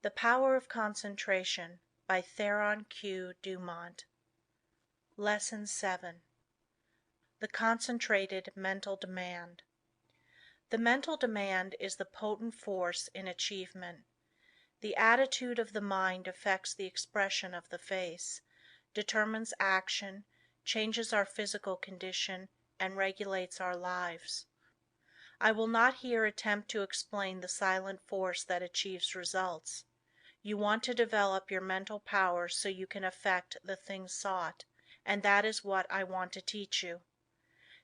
The Power of Concentration by Theron Q. Dumont. Lesson 7. The Concentrated Mental Demand. The mental demand is the potent force in achievement. The attitude of the mind affects the expression of the face, determines action, changes our physical condition, and regulates our lives. I will not here attempt to explain the silent force that achieves results. You want to develop your mental power so you can effect the thing sought, and that is what I want to teach you.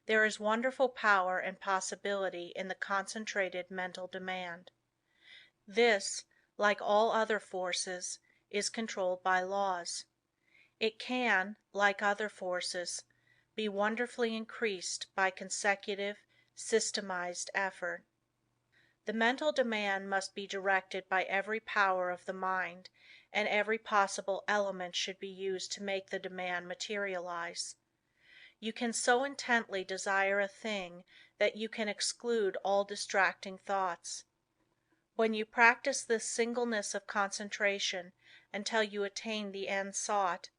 There is wonderful power and possibility in the concentrated mental demand. This, like all other forces, is controlled by laws. It can, like other forces, be wonderfully increased by consecutive, systemized effort. The mental demand must be directed by every power of the mind, and every possible element should be used to make the demand materialize. You can so intently desire a thing that you can exclude all distracting thoughts. When you practice this singleness of concentration until you attain the end sought,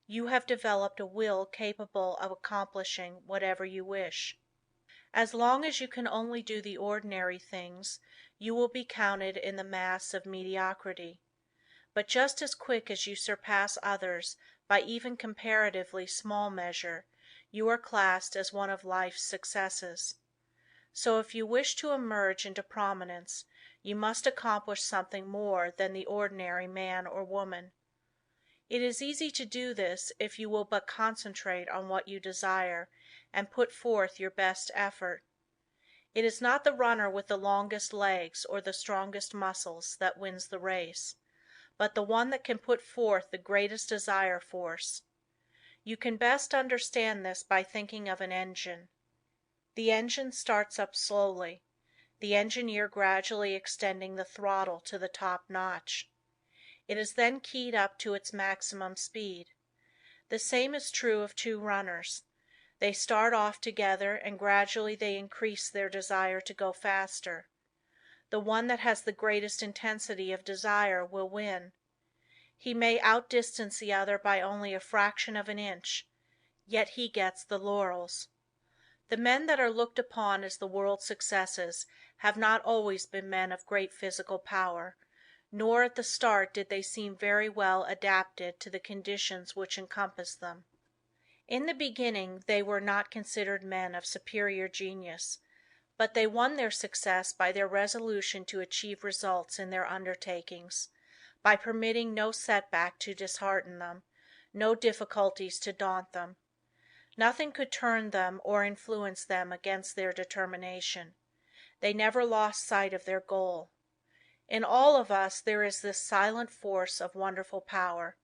you have developed a will capable of accomplishing whatever you wish. As long as you can only do the ordinary things, you will be counted in the mass of mediocrity. But just as quick as you surpass others by even comparatively small measure, you are classed as one of life's successes. So if you wish to emerge into prominence, you must accomplish something more than the ordinary man or woman. It is easy to do this if you will but concentrate on what you desire, and put forth your best effort. It is not the runner with the longest legs or the strongest muscles that wins the race, but the one that can put forth the greatest desire force. You can best understand this by thinking of an engine. The engine starts up slowly, the engineer gradually extending the throttle to the top notch. It is then keyed up to its maximum speed. The same is true of two runners. They start off together and gradually they increase their desire to go faster. The one that has the greatest intensity of desire will win. He may outdistance the other by only a fraction of an inch, yet he gets the laurels. The men that are looked upon as the world's successes have not always been men of great physical power, nor at the start did they seem very well adapted to the conditions which encompassed them. In the beginning they were not considered men of superior genius, but they won their success by their resolution to achieve results in their undertakings, by permitting no setback to dishearten them, no difficulties to daunt them. Nothing could turn them or influence them against their determination. They never lost sight of their goal. In all of us there is this silent force of wonderful power.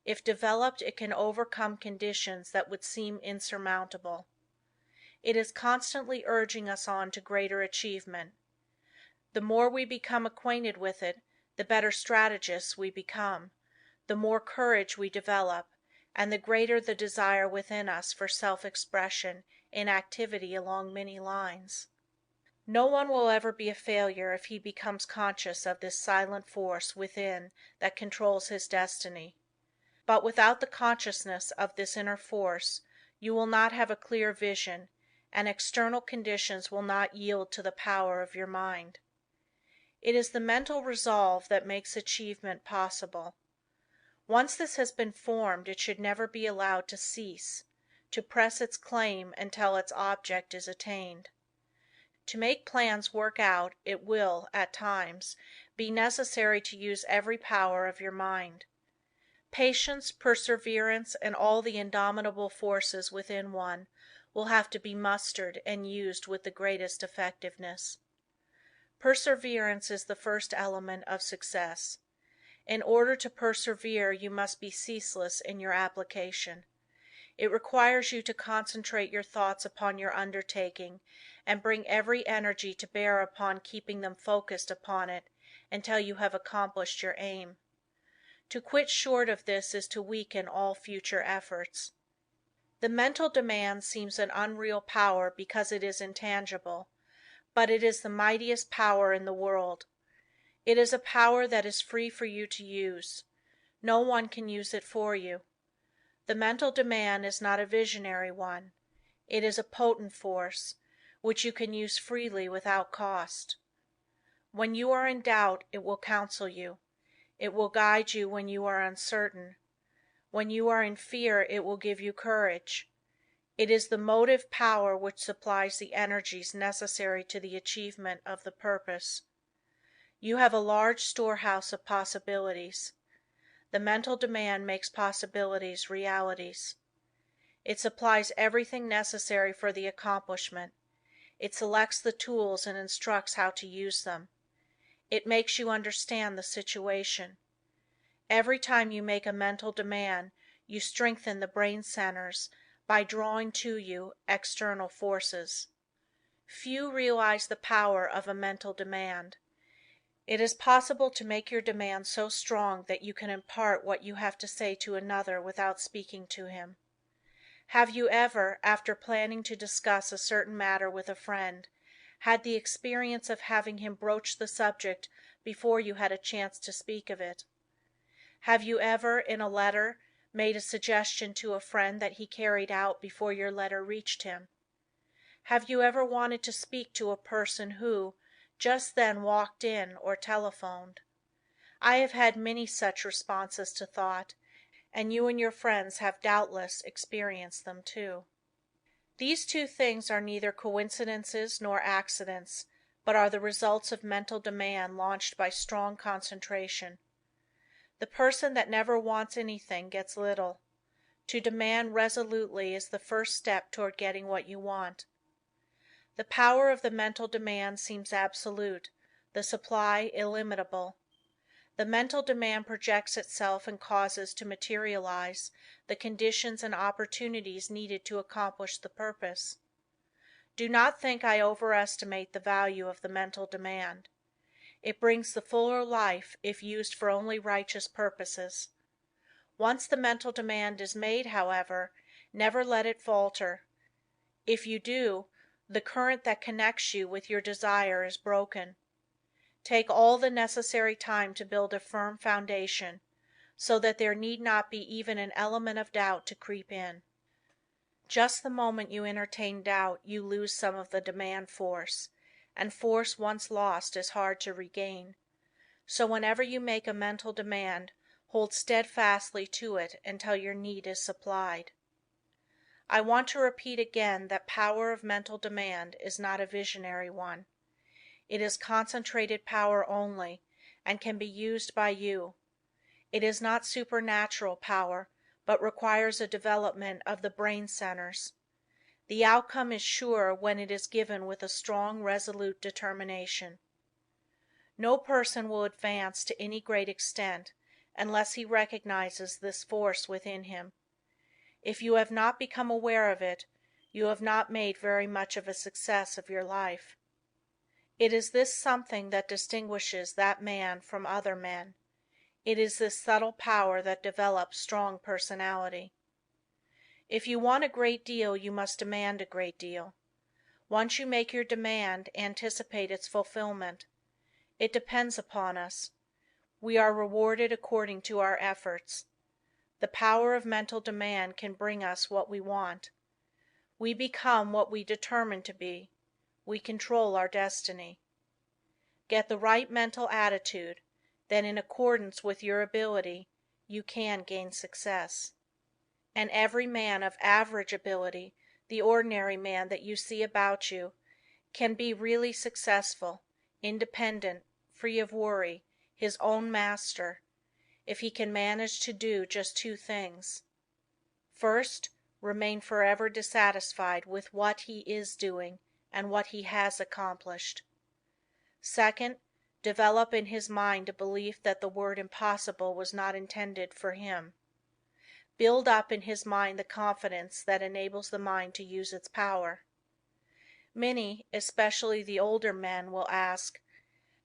If developed, it can overcome conditions that would seem insurmountable. It is constantly urging us on to greater achievement. The more we become acquainted with it, the better strategists we become, the more courage we develop, and the greater the desire within us for self-expression in activity along many lines. No one will ever be a failure if he becomes conscious of this silent force within that controls his destiny. But without the consciousness of this inner force, you will not have a clear vision, and external conditions will not yield to the power of your mind. It is the mental resolve that makes achievement possible. Once this has been formed, it should never be allowed to cease, to press its claim until its object is attained. To make plans work out, it will, at times, be necessary to use every power of your mind. Patience, perseverance, and all the indomitable forces within one will have to be mustered and used with the greatest effectiveness. Perseverance is the first element of success. In order to persevere you must be ceaseless in your application. It requires you to concentrate your thoughts upon your undertaking and bring every energy to bear upon keeping them focused upon it until you have accomplished your aim. To quit short of this is to weaken all future efforts. The mental demand seems an unreal power because it is intangible, but it is the mightiest power in the world. It is a power that is free for you to use. No one can use it for you. The mental demand is not a visionary one. It is a potent force, which you can use freely without cost. When you are in doubt, it will counsel you. It will guide you when you are uncertain. When you are in fear, it will give you courage. It is the motive power which supplies the energies necessary to the achievement of the purpose. You have a large storehouse of possibilities. The mental demand makes possibilities realities. It supplies everything necessary for the accomplishment. It selects the tools and instructs how to use them. It makes you understand the situation. Every time you make a mental demand, you strengthen the brain centers by drawing to you external forces. Few realize the power of a mental demand. It is possible to make your demand so strong that you can impart what you have to say to another without speaking to him. Have you ever, after planning to discuss a certain matter with a friend, had the experience of having him broach the subject before you had a chance to speak of it? Have you ever, in a letter, made a suggestion to a friend that he carried out before your letter reached him? Have you ever wanted to speak to a person who, just then walked in or telephoned? I have had many such responses to thought, and you and your friends have doubtless experienced them too. These two things are neither coincidences nor accidents, but are the results of mental demand launched by strong concentration. The person that never wants anything gets little. To demand resolutely is the first step toward getting what you want. The power of the mental demand seems absolute, the supply illimitable. The mental demand projects itself and causes to materialize the conditions and opportunities needed to accomplish the purpose. Do not think I overestimate the value of the mental demand. It brings the fuller life if used for only righteous purposes. Once the mental demand is made, however, never let it falter. If you do, the current that connects you with your desire is broken. Take all the necessary time to build a firm foundation, so that there need not be even an element of doubt to creep in. Just the moment you entertain doubt you lose some of the demand force, and force once lost is hard to regain. So whenever you make a mental demand, hold steadfastly to it until your need is supplied. I want to repeat again that power of mental demand is not a visionary one. It is concentrated power only, and can be used by you. It is not supernatural power, but requires a development of the brain centers. The outcome is sure when it is given with a strong, resolute determination. No person will advance to any great extent unless he recognizes this force within him. If you have not become aware of it, you have not made very much of a success of your life. It is this something that distinguishes that man from other men. It is this subtle power that develops strong personality. If you want a great deal, you must demand a great deal. Once you make your demand, anticipate its fulfillment. It depends upon us. We are rewarded according to our efforts. The power of mental demand can bring us what we want. We become what we determine to be. We control our destiny. Get the right mental attitude, then in accordance with your ability, you can gain success. And every man of average ability, the ordinary man that you see about you, can be really successful, independent, free of worry, his own master, if he can manage to do just two things. First, remain forever dissatisfied with what he is doing and what he has accomplished. Second, develop in his mind a belief that the word impossible was not intended for him. Build up in his mind the confidence that enables the mind to use its power. Many, especially the older men, will ask,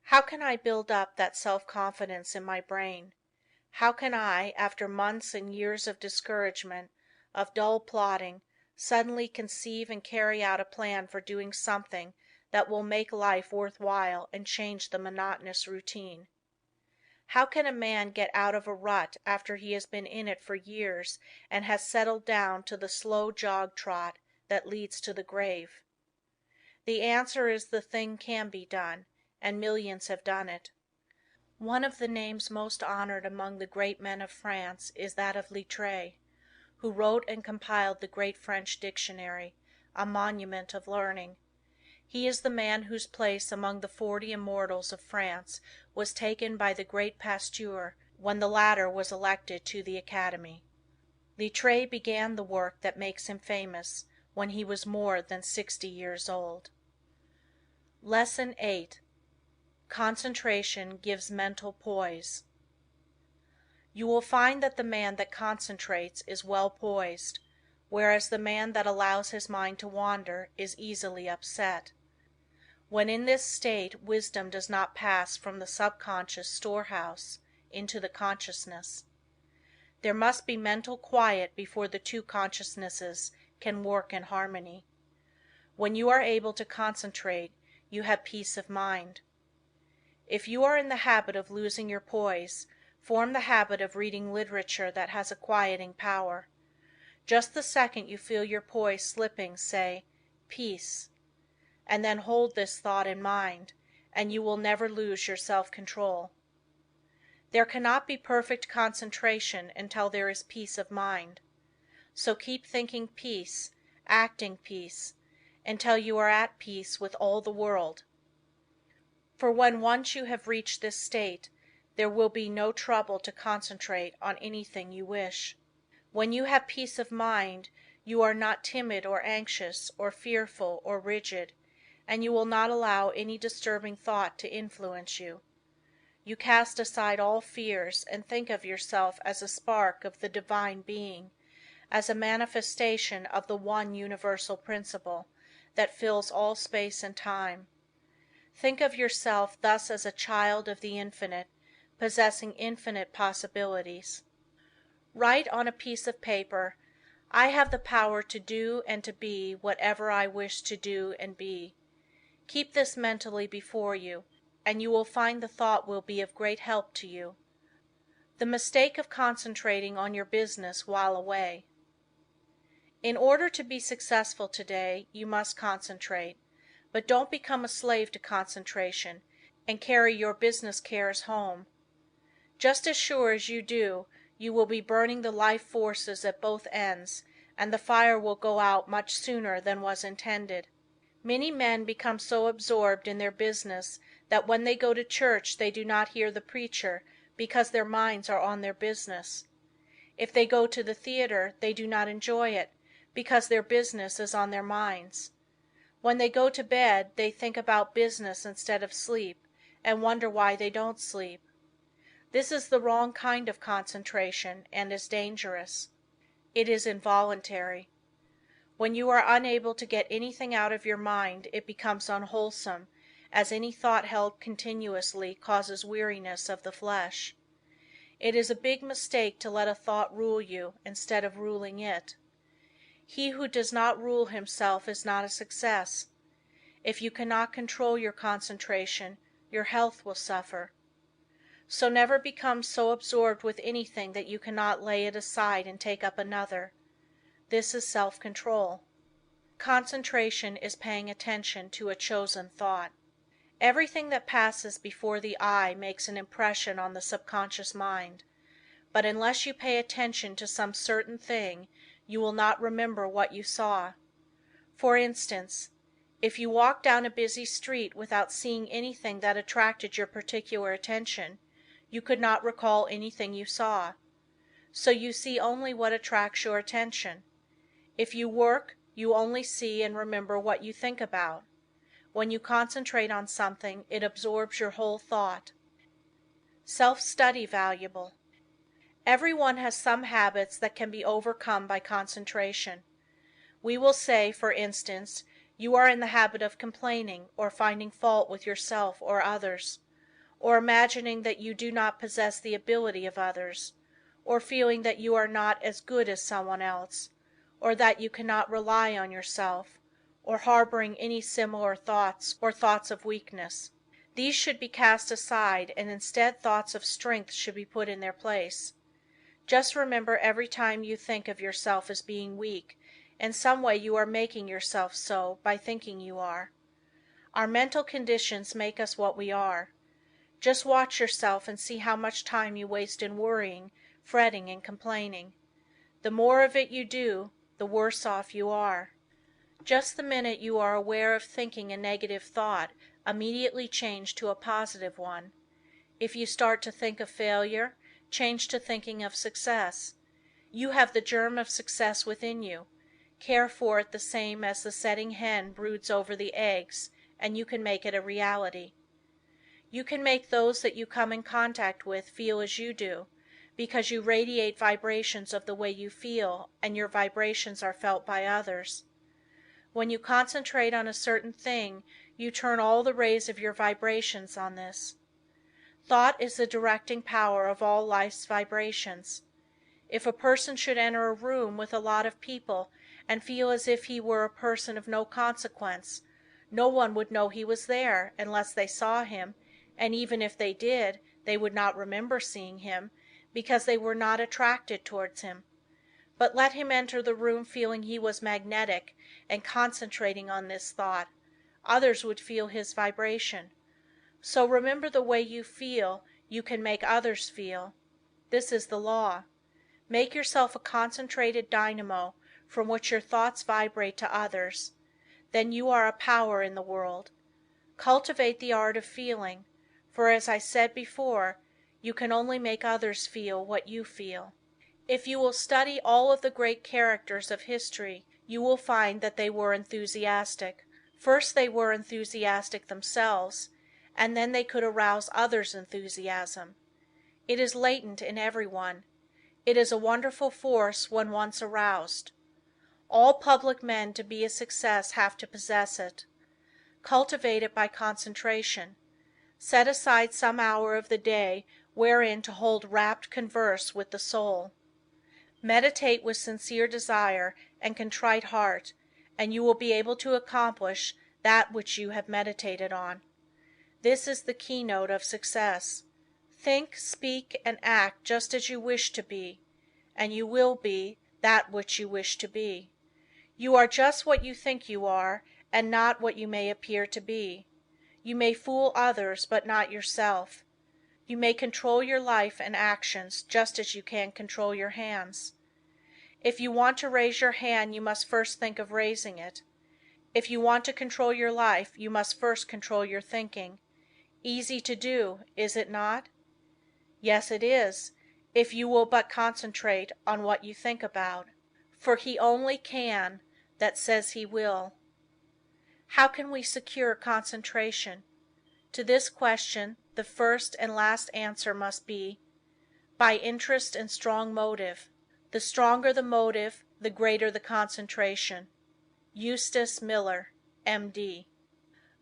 "How can I build up that self-confidence in my brain? How can I, after months and years of discouragement, of dull plodding, suddenly conceive and carry out a plan for doing something that will make life worth while and change the monotonous routine. How can a man get out of a rut after he has been in it for years and has settled down to the slow jog trot that leads to the grave? The answer is the thing can be done, and millions have done it. One of the names most honored among the great men of France is that of Littre, who wrote and compiled the great French dictionary, a monument of learning. He is the man whose place among the 40 immortals of France was taken by the great Pasteur when the latter was elected to the Academy. Littre began the work that makes him famous when he was more than 60 years old. Lesson 8. Concentration gives mental poise. You will find that the man that concentrates is well poised, whereas the man that allows his mind to wander is easily upset. When in this state wisdom does not pass from the subconscious storehouse into the consciousness. There must be mental quiet before the two consciousnesses can work in harmony. When you are able to concentrate, you have peace of mind. If you are in the habit of losing your poise, form the habit of reading literature that has a quieting power. Just the second you feel your poise slipping, say, "Peace," and then hold this thought in mind, and you will never lose your self-control. There cannot be perfect concentration until there is peace of mind. So keep thinking peace, acting peace, until you are at peace with all the world. For when once you have reached this state, there will be no trouble to concentrate on anything you wish. When you have peace of mind, you are not timid or anxious or fearful or rigid, and you will not allow any disturbing thought to influence you. You cast aside all fears and think of yourself as a spark of the Divine Being, as a manifestation of the one universal principle that fills all space and time. Think of yourself thus as a child of the Infinite, possessing infinite possibilities. Write on a piece of paper, "I have the power to do and to be whatever I wish to do and be." Keep this mentally before you, and you will find the thought will be of great help to you. The mistake of concentrating on your business while away. In order to be successful today, you must concentrate, but don't become a slave to concentration and carry your business cares home. Just as sure as you do, you will be burning the life forces at both ends, and the fire will go out much sooner than was intended. Many men become so absorbed in their business that when they go to church they do not hear the preacher because their minds are on their business. If they go to the theater they do not enjoy it because their business is on their minds. When they go to bed they think about business instead of sleep, and wonder why they don't sleep. This is the wrong kind of concentration and is dangerous. It is involuntary. When you are unable to get anything out of your mind it becomes unwholesome, as any thought held continuously causes weariness of the flesh. It is a big mistake to let a thought rule you instead of ruling it. He who does not rule himself is not a success. If you cannot control your concentration, your health will suffer. So never become so absorbed with anything that you cannot lay it aside and take up another. This is self-control. Concentration is paying attention to a chosen thought. Everything that passes before the eye makes an impression on the subconscious mind, but unless you pay attention to some certain thing, you will not remember what you saw. For instance, if you walk down a busy street without seeing anything that attracted your particular attention, you could not recall anything you saw. So you see only what attracts your attention. If you work, you only see and remember what you think about. When you concentrate on something, it absorbs your whole thought. Self-study valuable. Everyone has some habits that can be overcome by concentration. We will say, for instance, you are in the habit of complaining or finding fault with yourself or others, or imagining that you do not possess the ability of others, or feeling that you are not as good as someone else, or that you cannot rely on yourself, or harboring any similar thoughts or thoughts of weakness. These should be cast aside and instead thoughts of strength should be put in their place. Just remember every time you think of yourself as being weak, in some way you are making yourself so by thinking you are. Our mental conditions make us what we are. Just watch yourself and see how much time you waste in worrying, fretting, and complaining. The more of it you do, the worse off you are. Just the minute you are aware of thinking a negative thought, immediately change to a positive one. If you start to think of failure, change to thinking of success. You have the germ of success within you. Care for it the same as the setting hen broods over the eggs, and you can make it a reality. You can make those that you come in contact with feel as you do, because you radiate vibrations of the way you feel, and your vibrations are felt by others. When you concentrate on a certain thing, you turn all the rays of your vibrations on this. Thought is the directing power of all life's vibrations. If a person should enter a room with a lot of people and feel as if he were a person of no consequence, no one would know he was there unless they saw him, and even if they did, they would not remember seeing him, because they were not attracted towards him. But let him enter the room feeling he was magnetic and concentrating on this thought, others would feel his vibration. So remember the way you feel, you can make others feel. This is the law. Make yourself a concentrated dynamo from which your thoughts vibrate to others. Then you are a power in the world. Cultivate the art of feeling, for as I said before, you can only make others feel what you feel. If you will study all of the great characters of history, you will find that they were enthusiastic. First they were enthusiastic themselves, and then they could arouse others' enthusiasm. It is latent in everyone. It is a wonderful force when once aroused. All public men to be a success have to possess it. Cultivate it by concentration. Set aside some hour of the day wherein to hold rapt converse with the soul. Meditate with sincere desire and contrite heart, and you will be able to accomplish that which you have meditated on. This is the keynote of success. Think, speak, and act just as you wish to be, and you will be that which you wish to be. You are just what you think you are, and not what you may appear to be. You may fool others, but not yourself. You may control your life and actions just as you can control your hands. If you want to raise your hand, you must first think of raising it. If you want to control your life, you must first control your thinking. Easy to do, is it not? Yes, it is, if you will but concentrate on what you think about. For he only can that says he will. How can we secure concentration? To this question, the first and last answer must be, by interest and strong motive. The stronger the motive, the greater the concentration. Eustace Miller, M.D.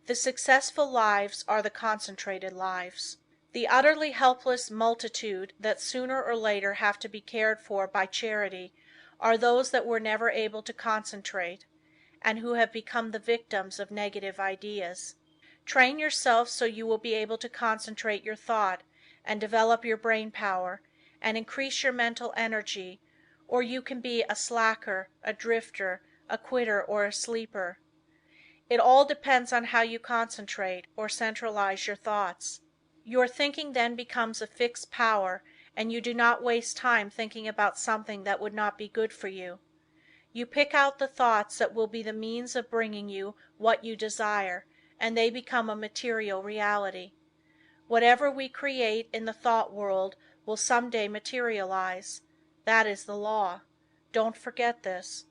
The successful lives are the concentrated lives. The utterly helpless multitude that sooner or later have to be cared for by charity are those that were never able to concentrate, and who have become the victims of negative ideas. Train yourself so you will be able to concentrate your thought and develop your brain power and increase your mental energy, or you can be a slacker, a drifter, a quitter, or a sleeper. It all depends on how you concentrate or centralize your thoughts. Your thinking then becomes a fixed power, and you do not waste time thinking about something that would not be good for you. You pick out the thoughts that will be the means of bringing you what you desire, and they become a material reality. Whatever we create in the thought world will some day materialize. That is the law. Don't forget this.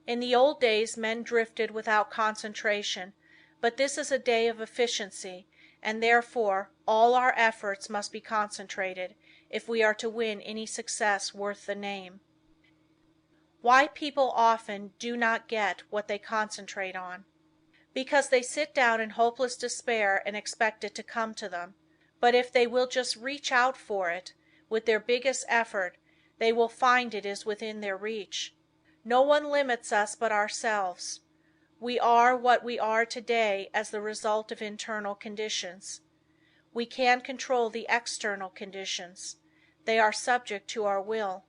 In the old days men drifted without concentration, but this is a day of efficiency, and therefore all our efforts must be concentrated if we are to win any success worth the name. Why people often do not get what they concentrate on. Because they sit down in hopeless despair and expect it to come to them. But if they will just reach out for it, with their biggest effort, they will find it is within their reach. No one limits us but ourselves. We are what we are today as the result of internal conditions. We can control the external conditions. They are subject to our will.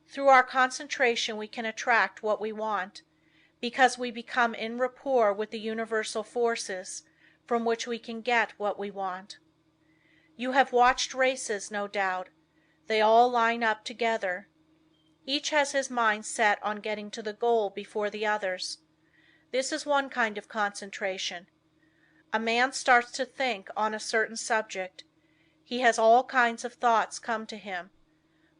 Through our concentration we can attract what we want, because we become in rapport with the universal forces from which we can get what we want. You have watched races, no doubt. They all line up together. Each has his mind set on getting to the goal before the others. This is one kind of concentration. A man starts to think on a certain subject. He has all kinds of thoughts come to him,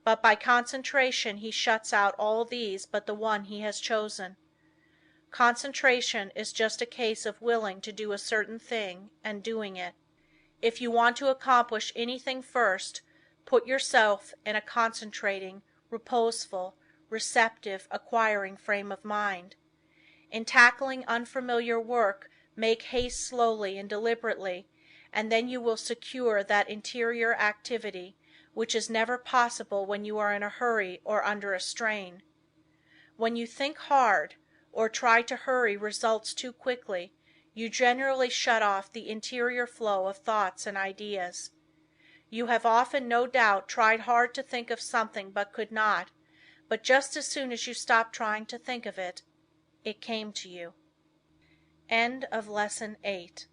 but by concentration he shuts out all these but the one he has chosen. Concentration is just a case of willing to do a certain thing and doing it. If you want to accomplish anything first, put yourself in a concentrating, reposeful, receptive, acquiring frame of mind. In tackling unfamiliar work make haste slowly and deliberately, and then you will secure that interior activity which is never possible when you are in a hurry or under a strain. When you think hard, or try to hurry results too quickly, you generally shut off the interior flow of thoughts and ideas. You have often, no doubt, tried hard to think of something but could not, but just as soon as you stopped trying to think of it, it came to you. End of Lesson 8.